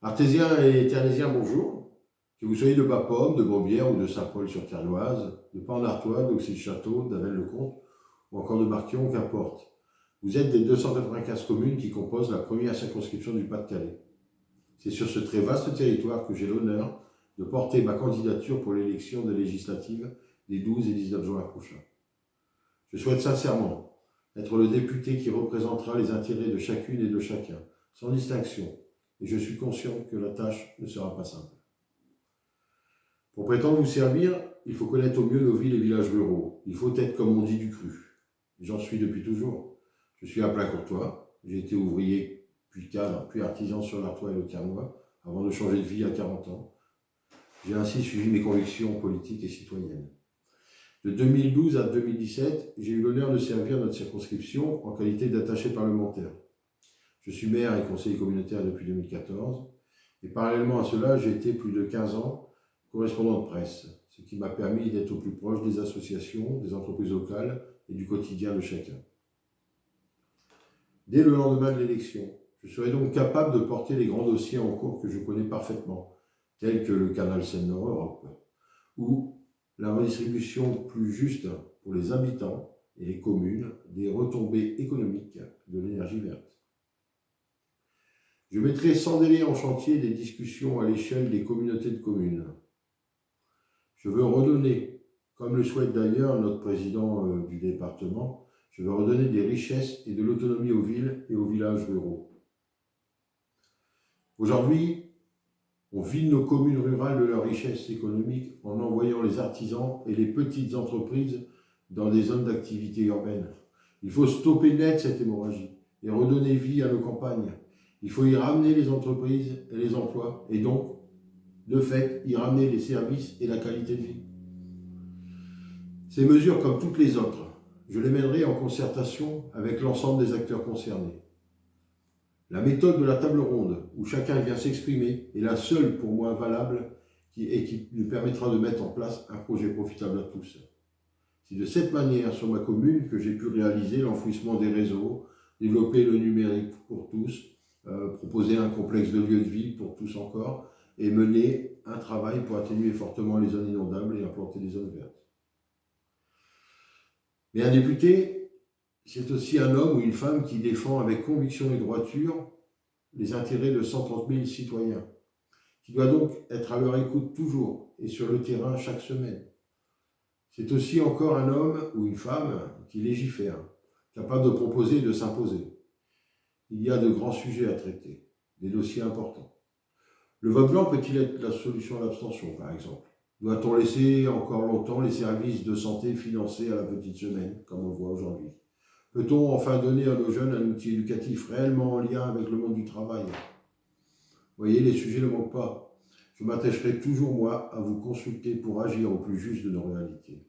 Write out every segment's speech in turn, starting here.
Artésiens et Ternésiens, bonjour. Que vous soyez de Bapaume, de Beaubière ou de Saint-Paul-sur-Ternoise, de Port-d'Artois, d'Auxy-le-Château, d'Avelle-le-Comte ou encore de Marquion, qu'importe. Vous êtes des 295 communes qui composent la première circonscription du Pas-de-Calais. C'est sur ce très vaste territoire que j'ai l'honneur de porter ma candidature pour l'élection des législatives des 12 et 19 juin prochains. Je souhaite sincèrement être le député qui représentera les intérêts de chacune et de chacun, sans distinction, et je suis conscient que la tâche ne sera pas simple. Pour prétendre vous servir, il faut connaître au mieux nos villes et villages ruraux. Il faut être, comme on dit, du cru. J'en suis depuis toujours. Je suis à Plaincourtois, j'ai été ouvrier, puis cadre, puis artisan sur l'Artois et le Ternois, avant de changer de vie à 40 ans. J'ai ainsi suivi mes convictions politiques et citoyennes. De 2012 à 2017, j'ai eu l'honneur de servir notre circonscription en qualité d'attaché parlementaire. Je suis maire et conseiller communautaire depuis 2014, et parallèlement à cela, j'ai été plus de 15 ans correspondant de presse, ce qui m'a permis d'être au plus proche des associations, des entreprises locales et du quotidien de chacun. Dès le lendemain de l'élection, je serai donc capable de porter les grands dossiers en cours que je connais parfaitement, tels que le canal Seine-Nord-Europe, ou la redistribution plus juste pour les habitants et les communes des retombées économiques de l'énergie verte. Je mettrai sans délai en chantier des discussions à l'échelle des communautés de communes. Je veux redonner, comme le souhaite d'ailleurs notre président du département, je veux redonner des richesses et de l'autonomie aux villes et aux villages ruraux. Aujourd'hui, on vide nos communes rurales de leur richesse économique en envoyant les artisans et les petites entreprises dans des zones d'activité urbaine. Il faut stopper net cette hémorragie et redonner vie à nos campagnes. Il faut y ramener les entreprises et les emplois et donc, de fait, y ramener les services et la qualité de vie. Ces mesures, comme toutes les autres, je les mènerai en concertation avec l'ensemble des acteurs concernés. La méthode de la table ronde, où chacun vient s'exprimer, est la seule pour moi valable et qui nous permettra de mettre en place un projet profitable à tous. C'est de cette manière, sur ma commune, que j'ai pu réaliser l'enfouissement des réseaux, développer le numérique pour tous, proposer un complexe de lieux de vie pour tous encore, et mener un travail pour atténuer fortement les zones inondables et implanter des zones vertes. Mais un député, c'est aussi un homme ou une femme qui défend avec conviction et droiture les intérêts de 130 000 citoyens, qui doit donc être à leur écoute toujours et sur le terrain chaque semaine. C'est aussi encore un homme ou une femme qui légifère, capable de proposer et de s'imposer. Il y a de grands sujets à traiter, des dossiers importants. Le vote blanc peut-il être la solution à l'abstention, par exemple? Doit-on laisser encore longtemps les services de santé financés à la petite semaine, comme on le voit aujourd'hui? Peut-on enfin donner à nos jeunes un outil éducatif réellement en lien avec le monde du travail? Vous voyez, les sujets ne manquent pas. Je m'attacherai toujours, moi, à vous consulter pour agir au plus juste de nos réalités.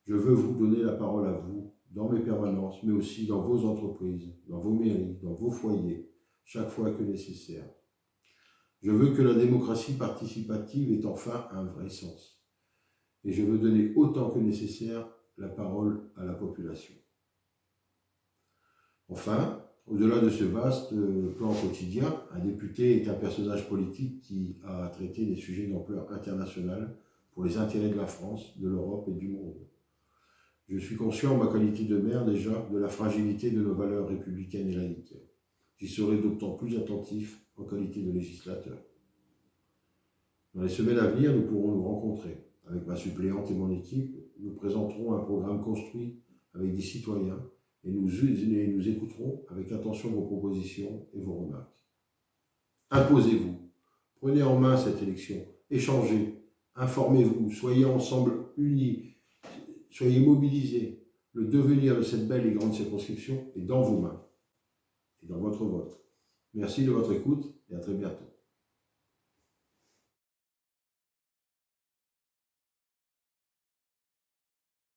Je veux vous donner la parole à vous, dans mes permanences, mais aussi dans vos entreprises, dans vos mairies, dans vos foyers, chaque fois que nécessaire. Je veux que la démocratie participative ait enfin un vrai sens. Et je veux donner autant que nécessaire la parole à la population. Enfin, au-delà de ce vaste plan quotidien, un député est un personnage politique qui a traité des sujets d'ampleur internationale pour les intérêts de la France, de l'Europe et du monde. Je suis conscient, en ma qualité de maire déjà, de la fragilité de nos valeurs républicaines et laïques. J'y serai d'autant plus attentif en qualité de législateur. Dans les semaines à venir, nous pourrons nous rencontrer. Avec ma suppléante et mon équipe, nous présenterons un programme construit avec des citoyens et nous écouterons avec attention vos propositions et vos remarques. Imposez-vous, prenez en main cette élection, échangez, informez-vous, soyez ensemble unis, soyez mobilisés. Le devenir de cette belle et grande circonscription est dans vos mains et dans votre vote. Merci de votre écoute et à très bientôt.